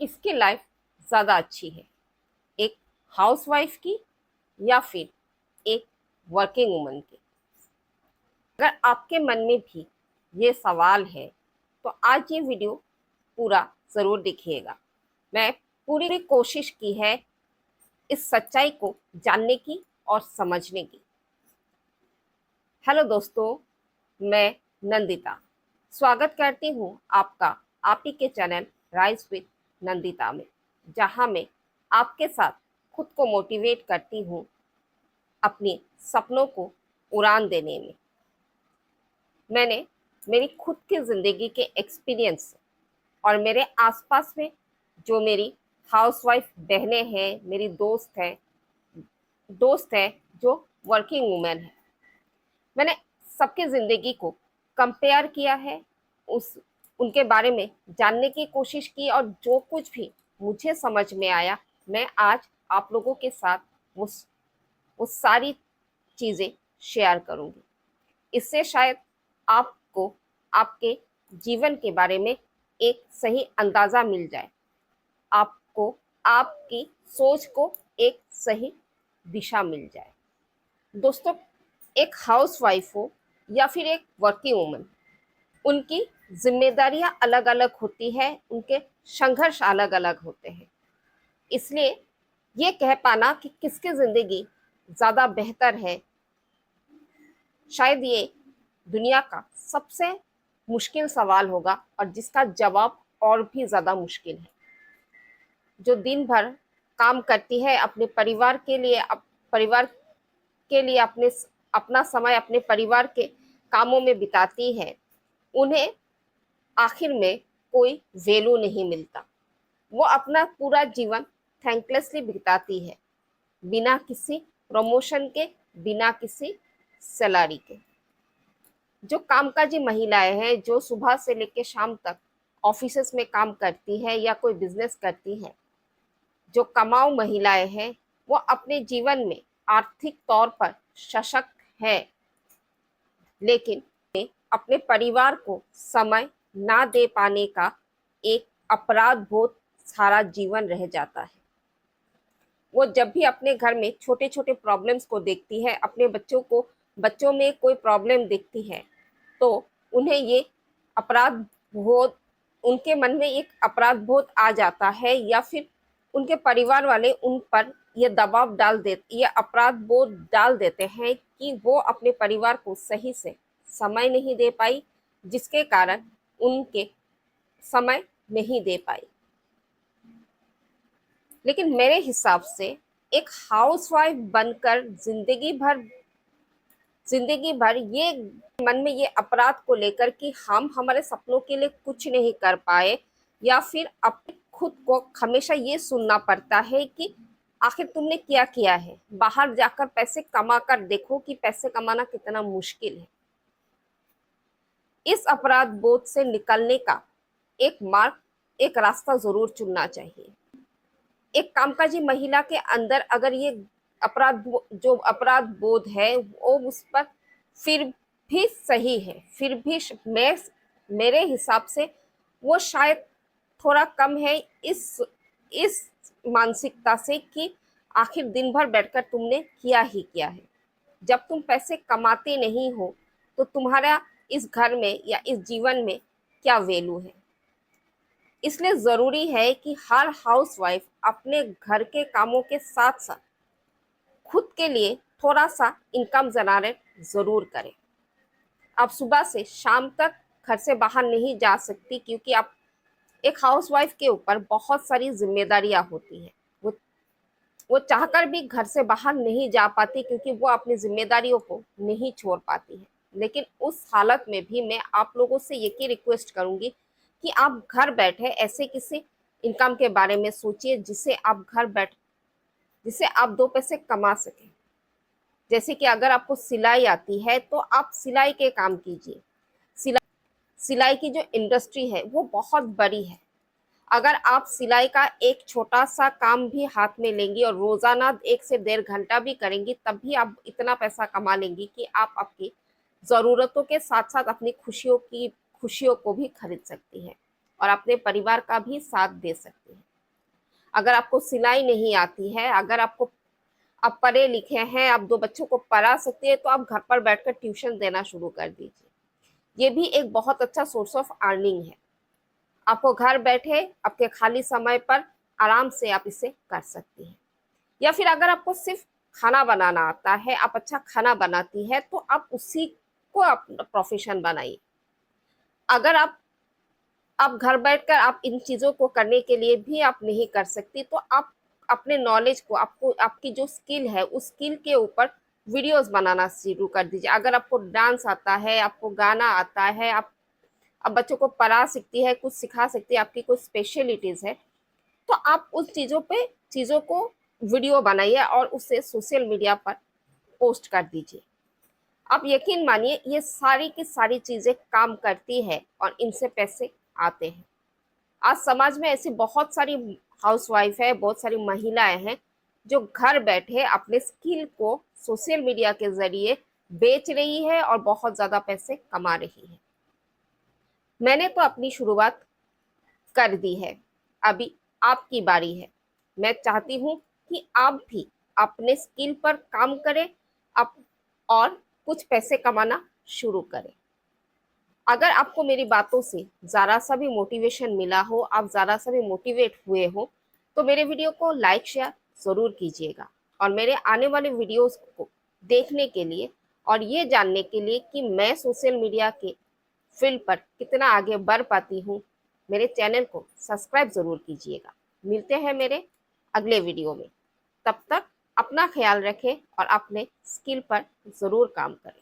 किसकी लाइफ ज़्यादा अच्छी है, एक हाउसवाइफ की या फिर एक वर्किंग वुमन की? अगर आपके मन में भी ये सवाल है तो आज ये वीडियो पूरा ज़रूर देखिएगा। मैं पूरी कोशिश की है इस सच्चाई को जानने की और समझने की। हेलो दोस्तों, मैं नंदिता स्वागत करती हूँ आपका आप ही के चैनल राइज विद नंदिता में, जहाँ मैं आपके साथ खुद को मोटिवेट करती हूँ अपने सपनों को उड़ान देने में। मैंने मेरी खुद की ज़िंदगी के एक्सपीरियंस और मेरे आसपास में जो मेरी हाउसवाइफ बहनें हैं, मेरी दोस्त हैं जो वर्किंग वुमेन है, मैंने सबकी ज़िंदगी को कंपेयर किया है, उस उनके बारे में जानने की कोशिश की और जो कुछ भी मुझे समझ में आया मैं आज आप लोगों के साथ वो सारी चीज़ें शेयर करूँगी। इससे शायद आपको आपके जीवन के बारे में एक सही अंदाज़ा मिल जाए, आपको आपकी सोच को एक सही दिशा मिल जाए। दोस्तों, एक हाउसवाइफ हो या फिर एक वर्किंग वुमन, उनकी जिम्मेदारियां अलग अलग होती है, उनके संघर्ष अलग अलग होते हैं। इसलिए ये कह पाना कि किसकी ज़िंदगी ज़्यादा बेहतर है, शायद ये दुनिया का सबसे मुश्किल सवाल होगा और जिसका जवाब और भी ज़्यादा मुश्किल है। जो दिन भर काम करती है अपने परिवार के लिए, परिवार के लिए अपना समय अपने परिवार के कामों में बिताती है, उन्हें आखिर में कोई वैल्यू नहीं मिलता। वो अपना पूरा जीवन थैंकलेसली बिताती है, बिना किसी प्रमोशन के, बिना किसी सैलरी के। जो कामकाजी महिलाएं हैं, जो सुबह से लेकर शाम तक ऑफिसेस में काम करती है या कोई बिजनेस करती है, जो कमाऊ महिलाएं हैं, वो अपने जीवन में आर्थिक तौर पर सशक्त है, लेकिन अपने परिवार को समय ना दे पाने का एक अपराध बोध सारा जीवन रह जाता है। वो जब भी अपने घर में छोटे छोटे प्रॉब्लम्स को देखती है, अपने बच्चों में कोई प्रॉब्लम देखती है, तो उन्हें ये अपराध बोध उनके मन में एक अपराध बोध आ जाता है, या फिर उनके परिवार वाले उन पर ये अपराध बोध डाल देते हैं कि वो अपने परिवार को सही से समय नहीं दे पाई, जिसके कारण उनके समय नहीं दे पाई। लेकिन मेरे हिसाब से एक हाउसवाइफ बनकर जिंदगी भर ये मन में ये अपराध को लेकर कि हम हमारे सपनों के लिए कुछ नहीं कर पाए, या फिर अपने खुद को हमेशा ये सुनना पड़ता है कि आखिर तुमने क्या किया है, बाहर जाकर पैसे कमा कर देखो कि पैसे कमाना कितना मुश्किल है। इस अपराध बोध से निकलने का एक रास्ता जरूर चुनना चाहिए। एक कामकाजी महिला के अंदर अगर ये जो अपराध बोध है वो उस पर फिर भी सही है, फिर भी मेरे हिसाब से वो शायद थोड़ा कम है इस मानसिकता से कि आखिर दिन भर बैठकर तुमने किया ही क्या है। जब तुम पैसे कमाते नहीं हो तो तुम्हारा इस घर में या इस जीवन में क्या वैल्यू है। इसलिए ज़रूरी है कि हर हाउसवाइफ अपने घर के कामों के साथ साथ खुद के लिए थोड़ा सा इनकम जनरेट ज़रूर करें। आप सुबह से शाम तक घर से बाहर नहीं जा सकती, क्योंकि आप एक हाउसवाइफ के ऊपर बहुत सारी जिम्मेदारियां होती हैं। वो चाहकर भी घर से बाहर नहीं जा पाती, क्योंकि वो अपनी जिम्मेदारियों को नहीं छोड़ पाती है। लेकिन उस हालत में भी मैं आप लोगों से ये रिक्वेस्ट करूंगी कि आप घर बैठे ऐसे किसी इनकम के बारे में सोचिए जिससे आप दो पैसे कमा सकें। जैसे कि अगर आपको सिलाई आती है तो आप सिलाई के काम कीजिए। सिलाई की जो इंडस्ट्री है वो बहुत बड़ी है। अगर आप सिलाई का एक छोटा सा काम भी हाथ में लेंगी और रोजाना 1 से 1.5 घंटा भी करेंगी, तब भी आप इतना पैसा कमा लेंगी कि आप आपकी ज़रूरतों के साथ साथ अपनी खुशियों को भी खरीद सकती हैं और अपने परिवार का भी साथ दे सकती हैं। अगर आपको सिलाई नहीं आती है, अगर आपको आप पढ़े लिखे हैं, आप 2 बच्चों को पढ़ा सकते हैं, तो आप घर पर बैठकर ट्यूशन देना शुरू कर दीजिए। ये भी एक बहुत अच्छा सोर्स ऑफ अर्निंग है। आपको घर बैठे आपके खाली समय पर आराम से आप इसे कर सकती हैं। या फिर अगर आपको सिर्फ खाना बनाना आता है, आप अच्छा खाना बनाती है, तो आप उसी को अपना प्रोफेशन बनाइए। अगर आप घर बैठकर आप इन चीजों को करने के लिए भी आप नहीं कर सकती, तो आप अपने नॉलेज को, आपको आपकी जो स्किल है उस स्किल के ऊपर वीडियोस बनाना शुरू कर दीजिए। अगर आपको डांस आता है, आपको गाना आता है, आप बच्चों को पढ़ा सकती है, कुछ सिखा सकती है, आपकी कुछ स्पेशलिटीज है, तो आप उस चीजों को वीडियो बनाइए और उसे सोशल मीडिया पर पोस्ट कर दीजिए। आप यकीन मानिए ये सारी की सारी चीजें काम करती है और इनसे पैसे आते हैं। आज समाज में ऐसी बहुत सारी हाउसवाइफ है, बहुत सारी महिलाएं हैं जो घर बैठे अपने स्किल को सोशल मीडिया के जरिए बेच रही है और बहुत ज्यादा पैसे कमा रही है। मैंने तो अपनी शुरुआत कर दी है, अभी आपकी बारी है। मैं चाहती हूँ कि आप भी अपने स्किल पर काम करें, आप और कुछ पैसे कमाना शुरू करें। अगर आपको मेरी बातों से ज़रा सा भी मोटिवेशन मिला हो, आप ज़रा सा भी मोटिवेट हुए हो, तो मेरे वीडियो को लाइक शेयर ज़रूर कीजिएगा। और मेरे आने वाले वीडियोस को देखने के लिए और ये जानने के लिए कि मैं सोशल मीडिया के फील्ड पर कितना आगे बढ़ पाती हूँ, मेरे चैनल को सब्सक्राइब ज़रूर कीजिएगा। मिलते हैं मेरे अगले वीडियो में। तब तक अपना ख्याल रखें और अपने स्किल पर ज़रूर काम करें।